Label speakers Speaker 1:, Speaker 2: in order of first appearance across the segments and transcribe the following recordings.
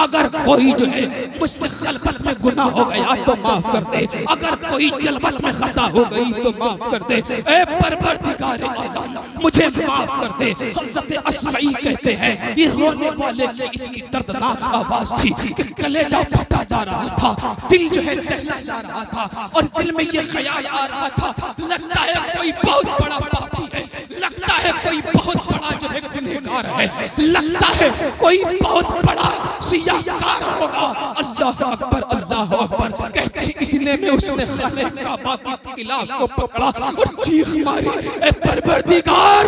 Speaker 1: अगर कोई जो है मुझसे खलबत में गुनाह हो गया तो माफ कर दे, अगर कोई जलबत में खता हो गई तो माफ कर दे। ए परवरदिगार आलम मुझे माफ कर दे। हज़रत अस्माई कहते हैं ये रोने वाले की इतनी दर्दनाक आवाज थी कि कलेजा फटा जा रहा था, दिल जो है दहला जा रहा था और दिल में ये ख्याल आ रहा था, लगता है कोई बहुत बड़ा पापी है, लगता है कोई बहुत बड़ा जो है गुनहगार है, लगता है कोई बहुत बड़ा सियाकार होगा। अल्लाह अकबर अल्लाह अकबर कहते इतने में उसने खाने काबा की किला को पकड़ा और चीख मारी, ए परवरदिगार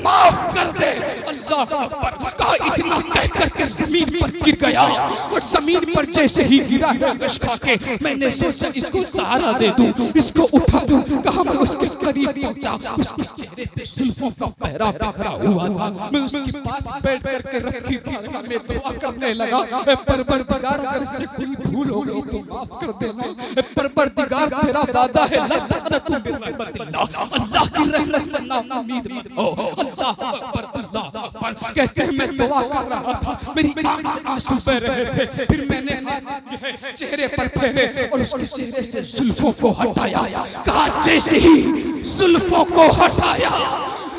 Speaker 1: माफ कर दे। अल्लाह अकबर कहा, इतना कह करके जमीन पर गिर गया और जमीन पर जैसे ही गिरा है गश खा के मैंने सोचा इसको सहारा दे दूं, इसको उठा दूं। कहा मैं उसके करीब पहुंचा, उसके चेहरे पे जुल्फों का पहरा बिखरा हुआ था, मैं उसके पास बैठ करके रखी बारगाह में दुआ करने लगा, ए परवरदिगार अगर इससे कोई भूल हो गई तो माफ कर देना। ए परवरदिगार तेरा वादा है ला तक़नतु मिन रहमतिल्लाह, अल्लाह की रहमत से ना उम्मीद मत हो। अल्लाह अकबर अल्लाह अकबर कहते हैं मैं दुआ कर रहा था, मेरी आंख से आंसू बह रहे थे, फिर मैंने हाथ जो है चेहरे पर फेरे और उसके चेहरे से जुल्फों को हटाया। कहा जैसे ही जुल्फों को हटाया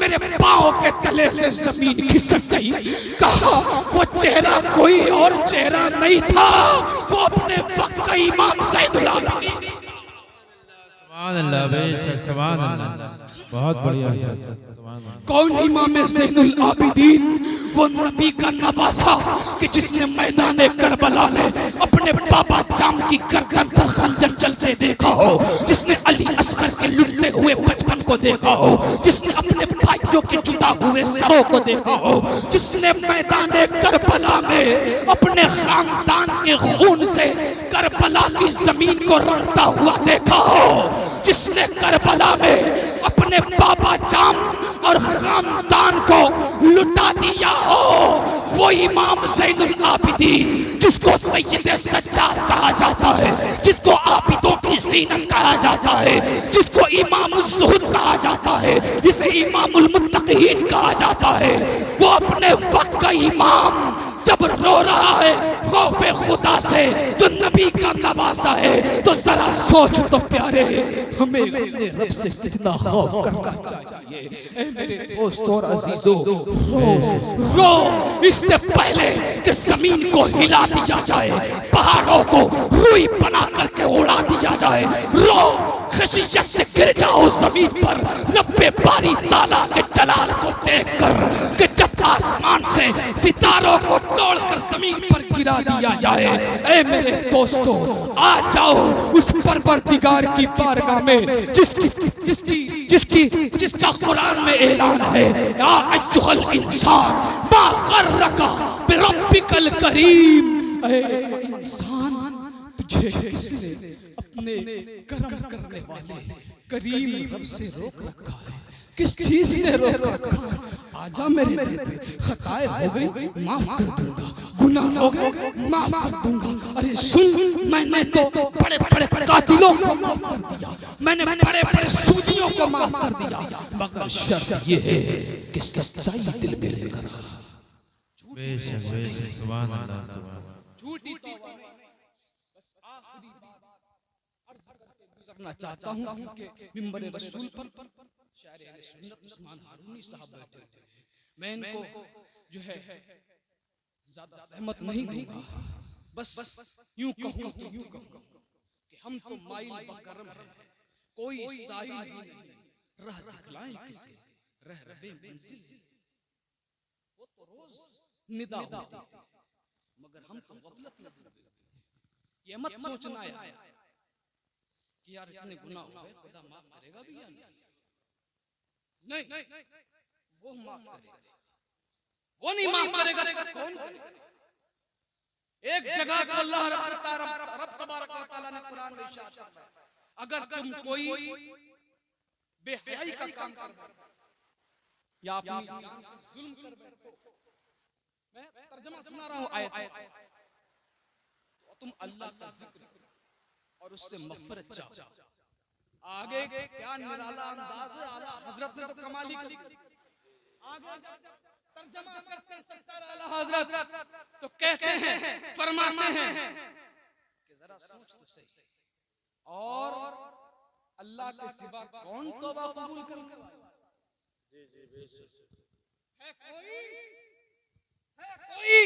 Speaker 1: मेरे पांव के तले से जमीन खिसक गई। कहा वो चेहरा कोई और चेहरा नहीं था, वो अपने वक्त का इमाम ज़ैनुल आबिदीन।
Speaker 2: सुभान अल्लाह, बेशक सुभान अल्लाह, बहुत बढ़िया हज़रत।
Speaker 1: कौन इमाम ज़ैनुल आबिदीन? वो नबी का नवासा कि जिसने मैदान करबला में अपने बाबा जाम की गर्दन पर खंजर चलते देखा हो, जिसने अली असगर के लुटते हुए बचपन को देखा हो, जिसने अपने भाइयों के जुदा हुए सरों को देखा हो, जिसने मैदान करबला में अपने खानदान के खून से करबला की जमीन को रंगता हुआ देखा हो, जिसने करबला में अपने बाबा जाम और खानदान को लुटा दिया हो, वो इमाम ज़ैनुल आबिदीन जिसको सैयद सज्जाद कहा जाता है, जिसको आबिदों की ज़ीनत कहा जाता है, जिसको इमाम ज़ुहद कहा जाता है, जिसे इमामुल मुत्तक़ीन कहा जाता है, वो अपने वक्त का इमाम जब रो रहा है खौफे खुदा से जो नबी का नवासा है, तो जरा सोच तो प्यारे हमें अपने रब से कितना खौफ करना चाहिए। ए मेरे दोस्तों और अजीजों, रो रो इससे पहले कि जमीन को हिला दिया जाए, पहाड़ों को रुई बना करके उड़ा दिया जाए। रो खशियत से गिर जाओ जमीन पर रब्बे बारी ताला के जलाल को देखकर कि जब आसमान से सितारों को तोड़कर जमीन पर गिरा दिया जाए। ए मेरे दोस्तों, आ जाओ उस परवरदिगार की बारगाह में जिसका कुरान में ऐलान है, या अय्युहल इंसान मा गर्रका बिरब्बिकल करीम। ए इंसान, तुझे किसने अपने करम करने वाले करीम रब से रोक रखा है? किस चीज ने रोक रखा है? आजा मेरे दर पे, खताएं हो गई माफ कर दूंगा, गुनाह हो गए माफ कर दूंगा। अरे सुन, मैंने तो बड़े बड़े कातिलों को माफ कर दिया, मैंने बड़े बड़े सूदियों को माफ कर दिया, मगर शर्त ये है कि सच्चाई दिल में लेकर आ।
Speaker 2: बेशक बेशक सुभान अल्लाह सुभान।
Speaker 1: झूठी तौबा में बस आखिरी बात अर्ज करके गुजरना चाहता हूं, क्योंकि मिंबर रसूल पर शायर अहले सुन्नत उस्मान हारूनी साहब बैठे हैं। मैं इनको जो है ज्यादा सहमत नहीं दूंगा, बस यूं कहूं तो यूं कहूं कि हम तो माइल बकरम हैं, कोई साइल ही नहीं, राह दिखलाएं किसे रह रबे मंजिल। वो तो रोज निदा होती है, मगर हम तो गफलत में डूबे। ये मत सोचना है कि यार इतने गुनाह हो गए, खुदा माफ करेगा भी या नहीं, वो माफ करेगा। वो नहीं माफ करेगा तो कौन करेगा? एक जगह तो अल्लाह रब तबारक व तआला ने कुरान में इरशाद फरमाया, अगर तुम कोई बेहयाई का काम कर बैठो या अपनी जान पर जुल्म कर बैठो, मैं तर्जुमा सुना रहा हूं आयत, तो तुम अल्लाह का जिक्र करो और उससे मग़फ़िरत चाहो। आगे क्या निराला अंदाज है, आला हजरत ने तो कमाल ही कर दिया। आगे तर्जमा करते हैं सरकार आला हजरत, तो कहते हैं, फरमाते हैं कि जरा सोच तो सही, और अल्लाह के सिवा कौन तौबा कबूल करने वाला? जी जी बेशक है कोई? है कोई?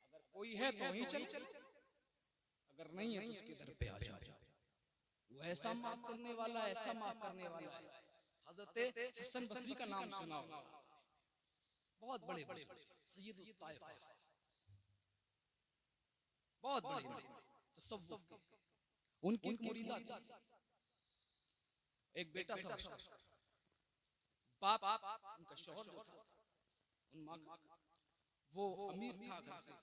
Speaker 1: अगर कोई है तो वहीं चल, अगर नहीं है तो उसके दर पे आ जाओ। वो ऐसा माफ करने वाला है, ऐसा माफ करने वाला है। हजरत हसन बसरी का नाम सुना हो, बहुत बड़े बड़े सैयद ताइफा, बहुत बड़े तसव्वुफ के, उनकी एक मुरीदा थी, एक बेटा था उसका, बाप उनका शौहर जो था, उन माँ का, वो अमीर था घर से,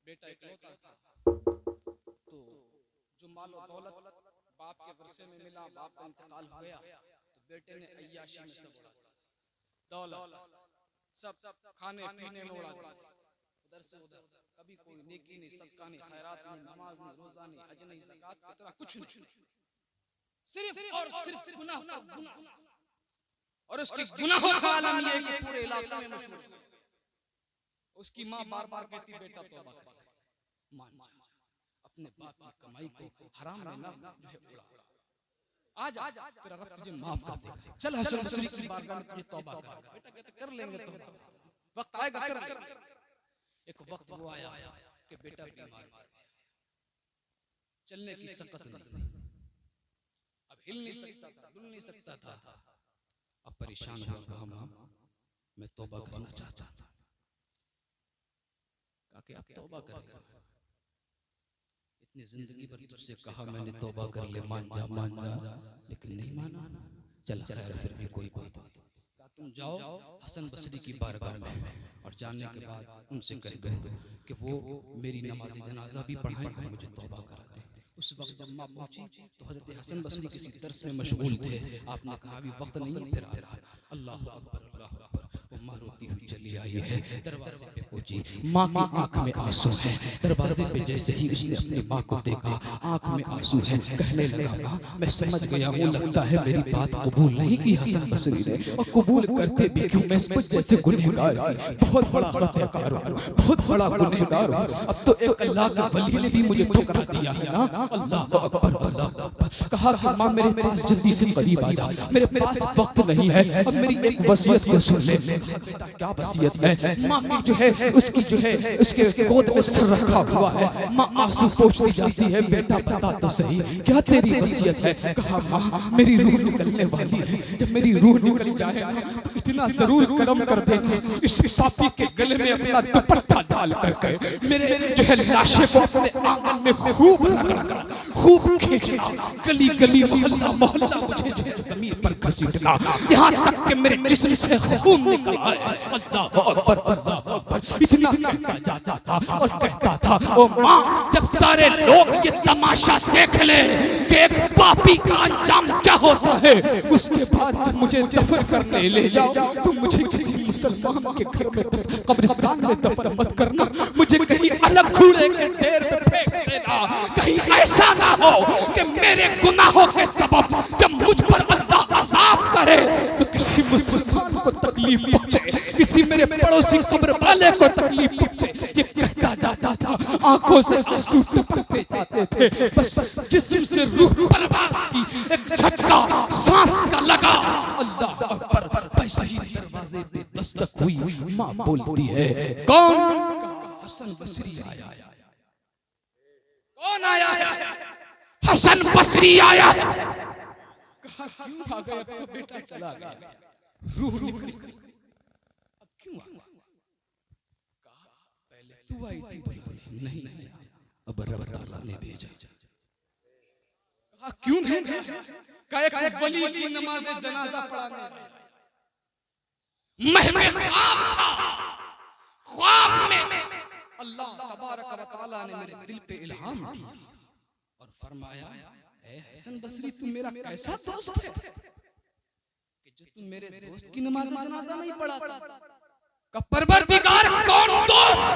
Speaker 1: बेटा इकलौता था, तो जो मालो दौलत बाप के वर्षे में मिला, बाप का इंतकाल हो गया, तो बेटे ने अय्याशी में सब उड़ा दिया, दौलत सब खाने पीने में उड़ा दिया, उधर से उधर, कभी कोई नेकी नहीं, सदका नहीं, खैरात नहीं, नमाज नहीं, रोजा नहीं, हज नहीं, ज़कात की तरह कुछ नहीं, सिर्फ और सिर्फ गुनाह पर गुनाह। और उसके गुनाहों का आलम ये कि पूरे इलाके में मशहूर है। उसकी माँ बार बार कहती, बेटा तौबा कर, मान जा, अपने बाप की कमाई को हराम में ना जो है उड़ा, आ जा, तेरा रब तुझे माफ कर देगा, चल हसन बसरी की बारगाह में तुझे तौबा कर। बेटा कहते कर लेंगे, तो वक्त आएगा कर लेंगे। एक वक्त वो आया कि बेटा बीमार, चलने की सकत नहीं, अब हिल नहीं सकता था, डुल नहीं सकता था, अब परेशान हुआ, कहा माँ मैं तौबा करना चाहता था। कहा कि अब तौबा कर, इतनी जिंदगी भर तुझसे कहा मैंने तौबा कर ले, मान जा, लेकिन नहीं माना, चल खैर फिर भी कोई बात नहीं, तुम जाओ हसन बसरी की बारगाह में, और जानने के बाद उनसे कह दो कि वो मेरी नमाज़ जनाजा भी पढ़ाएं और मुझे तौबा करा दें। उस वक्त जब माँ पहुंची तो हजरत हसन बसरी किसी दर्स में मशगूल थे, आपने कहा अभी वक्त नहीं है, फिर आ रहा है, अल्लाह अकबर अल्लाह अकबर। वो माँ रोती हुई चली आई है, दरवाजे पे पहुंची, माँ की आंख में आंसू है, दरवाजे पे जैसे ही उसने अपनी माँ को देखा, आंख में आंसू है, कहने लगा माँ मैं समझ गया हूँ, लगता है मेरी बात कबूल नहीं की हसन बसरी ने, और कबूल करते भी क्यों, मैं इस पर जैसे गुनहगार की बहुत बड़ा खतकार हूँ, बहुत बड़ा गुनहगार हूँ, अब तो एक अल्लाह के वली ने भी मुझे ठुकरा दिया है ना, अल्लाह अकबर अल्लाह अकबर। कहा कि माँ मेरे पास जल्दी से करीब आ जा, मेरे पास वक्त नहीं है, अब मेरी एक वसीयत को सुन ले। बेटा क्या वसीयत है? माँ की जो है उसकी जो है उसके गोद में सर रखा हुआ है, माँ आंसू पोंछती जाती है, बेटा बता तो सही क्या तेरी वसीयत है? कहा माँ मेरी रूह निकलने वाली है, जब मेरी रूह निकल जाए ना तो इतना जरूर करम कर देना, इस पापी के गले में अपना दुपट्टा डाल करके मेरे जो है लाशे को अपने आंगन में खूब रगड़ना, खूब खींचना, गली गली मोहल्ला मोहल्ला मुझे जो है जमीन पर घसीटना, यहाँ तक कि मेरे जिस्म से खून निकल आए। अल्लाह अकबर अल्लाह अकबर। इतना कहता जाता था और कहता था, ओ माँ जब सारे लोग ये तमाशा देख ले कि एक पापी का अंजाम क्या होता है, उसके बाद जब मुझे दफन करने ले जाओ तो मुझे किसी मुसलमान के घर में कब्रिस्तान में दफन मत करना, मुझे कहीं अलग कूड़े के ढेर पे फेंक देना, कहीं ऐसा ना हो कि मेरे गुनाहों के सबब जब मुझ पर अल्लाह अजाब करे तो किसी मुसलमान को तकलीफ पहुंचे, किसी मेरे पड़ोसी कब्र वाले को तकलीफ पहुंचे। ये कहता जाता था, आंखों से आंसू टपकते जाते थे, बस जिस्म से रूह परवास की एक झटका सांस का लगा। अल्लाह अकबर। वैसे ही दरवाजे पे दस्तक हुई, माँ बोलती है कौन? हसन बसरी आया। कौन आया है? हसन बसरी आया है। कहा क्यों आ गए? अब तो बेटा चला गया, रूह निकल गई, अब क्यों आ गया? कहा पहले तू आई थी बुलाने, नहीं अब रब ताला ने भेजा। कहा क्यों भेजा? कहा एक वली की नमाज जनाजा पढ़ाने। महमे ख्वाब था, ख्वाब में अल्लाह तबारक व तआला ने मेरे दिल पे इल्हाम किया और फरमाया, ऐ हसन बसरी तू मेरा कैसा दोस्त है कि जो तुम मेरे दोस्त की नमाज जनाजा नहीं पढ़ाता? का परवरदिगार कौन दोस्त?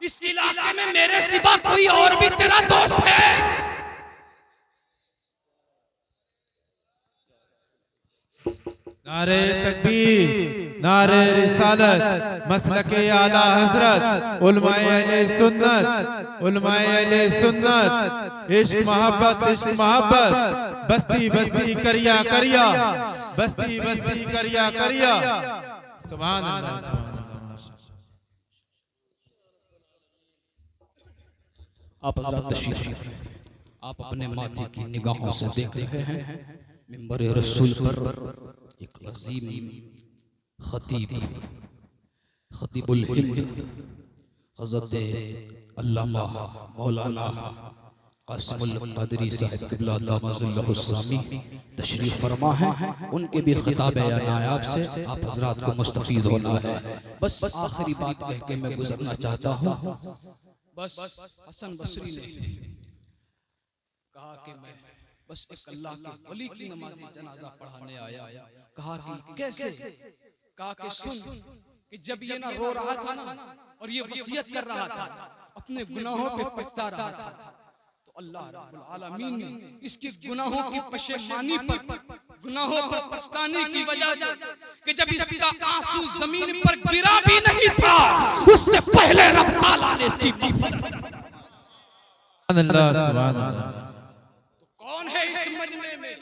Speaker 1: इस इलाके में मेरे सिवा कोई और भी तेरा दोस्त है?
Speaker 2: नारे तकबीर, नारे रिसालत, मसलके आला हजरत, उलमाए अहले सुन्नत, उलमाए अहले सुन्नत, इश्क मोहब्बत, बस्ती बस्ती करिया करिया, बस्ती बस्ती करिया करिया। सुभान अल्लाह, सुभान अल्लाह, माशाअल्लाह।
Speaker 1: आप हज़रात तशरीफ रखें। आप अपने माथे की निगाहों से देख रहे हैं मिंबर रसूल पर एक अजीम खतीबुल हिंद हज़रत अल्लामा मौलाना कासिमुल क़ादरी साहिब क़िबला दामतुल्लाहु सामी तशरीफ़ फरमा है। उनके भी खिताब या नायाब से आप हज़रात को मुस्तफ़ीद होना है। बस आखिरी बात कह के मैं गुजरना चाहता हूँ। बस हसन बसरी ने कहा कि मैं बस एक अल्लाह के वली की नमाज़ी जनाजा पढ़ाने आया। कहा कि कैसे? कहा कि सुन कि जब ये ना रो रहा था ना और ये वसीयत कर रहा था, अपने गुनाहों पे पछता रहा था, तो अल्लाह रब्बुल आलमीन ने इसके गुनाहों की पशेमानी पर, गुनाहों पर पछताने की वजह से कि जब इसका आंसू जमीन पर गिरा भी नहीं था, उससे पहले रब ताला ने इसकी मग़फ़िरत।
Speaker 2: सुभान अल्लाह, सुभान अल्लाह।
Speaker 1: तो कौन है इस मजमे में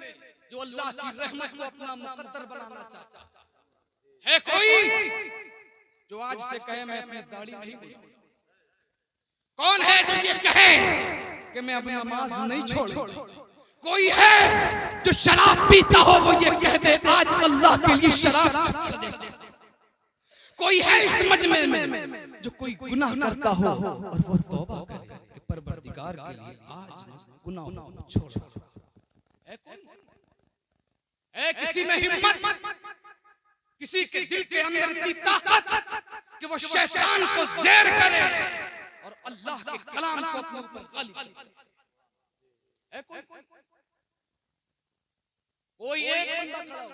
Speaker 1: जो अल्लाह की रहमत को अपना मुकद्दर बनाना चाहता है? कोई जो आज से कहे मैं अपनी दाढ़ी नहीं बढ़ाऊंगा? कौन है जो ये कहे कि मैं अपनी नमाज नहीं छोड़ूंगा? कोई है जो शराब पीता हो वो ये कह दे आज अल्लाह के लिए शराब छोड़ दे? कोई है इस मजमे में जो कोई गुनाह करता हो और वो तौबा करे कि परवरदिगार के लिए आज मैं गुनाह छोड़ रहा हूं? है किसी में हिम्मत, किसी के दिल के अंदर इतनी ताकत कि वो शैतान को ज़ेर करे और अल्लाह के कलाम को अपने ऊपर गालिब करे? है कोई एक बंदा खड़ा हो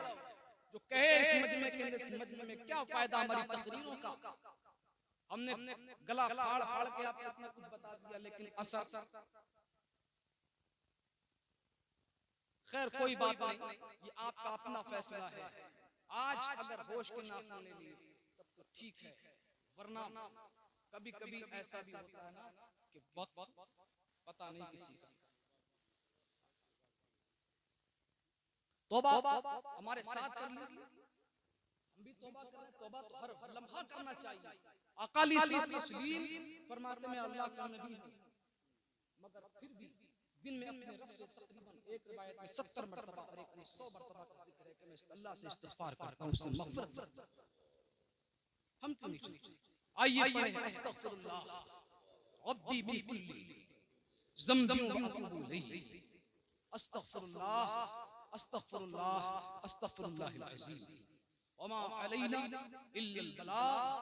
Speaker 1: जो कहे इस मजमे के अंदर, इस मजमे में क्या फायदा हमारी तकरीरों का? हमने गला फाड़ फाड़ के आपको इतना कुछ बता दिया, लेकिन असर खैर कोई बात नहीं, ये आपका अपना फैसला है। आज अगर होश के नाखून ले लिए तब तो ठीक है, वरना कभी कभी ऐसा भी होता है ना कि वक्त पता नहीं किसी का। तौबा हमारे साथ कर ली, हम भी तौबा कर रहे हैं। तौबा तो हर लम्हा करना चाहिए। अकाली तस्लीम फरमाते में अल्लाह का नबी है, मगर फिर भी दिन में अपने रब से तकरीबन एक रिवायत में 70 मरतबा और एक में 100 मरतबा का जिक्र है कि मैं अल्लाह से इस्तिग़फ़ार करता हूं, उससे मग़फ़िरत चाहता हूं। हम क्यों नहीं चाहते? आइए पढ़ें अस्तग़फ़िरुल्लाह रब्बी मिन कुल्ली ज़ंबि व अतूबु इलैहि। अस्तग़फ़िरुल्लाह अस्तग़फ़िरुल्लाह अस्तग़फ़िरुल्लाहिल अज़ीम व मा अलैना इल्लल बलाग।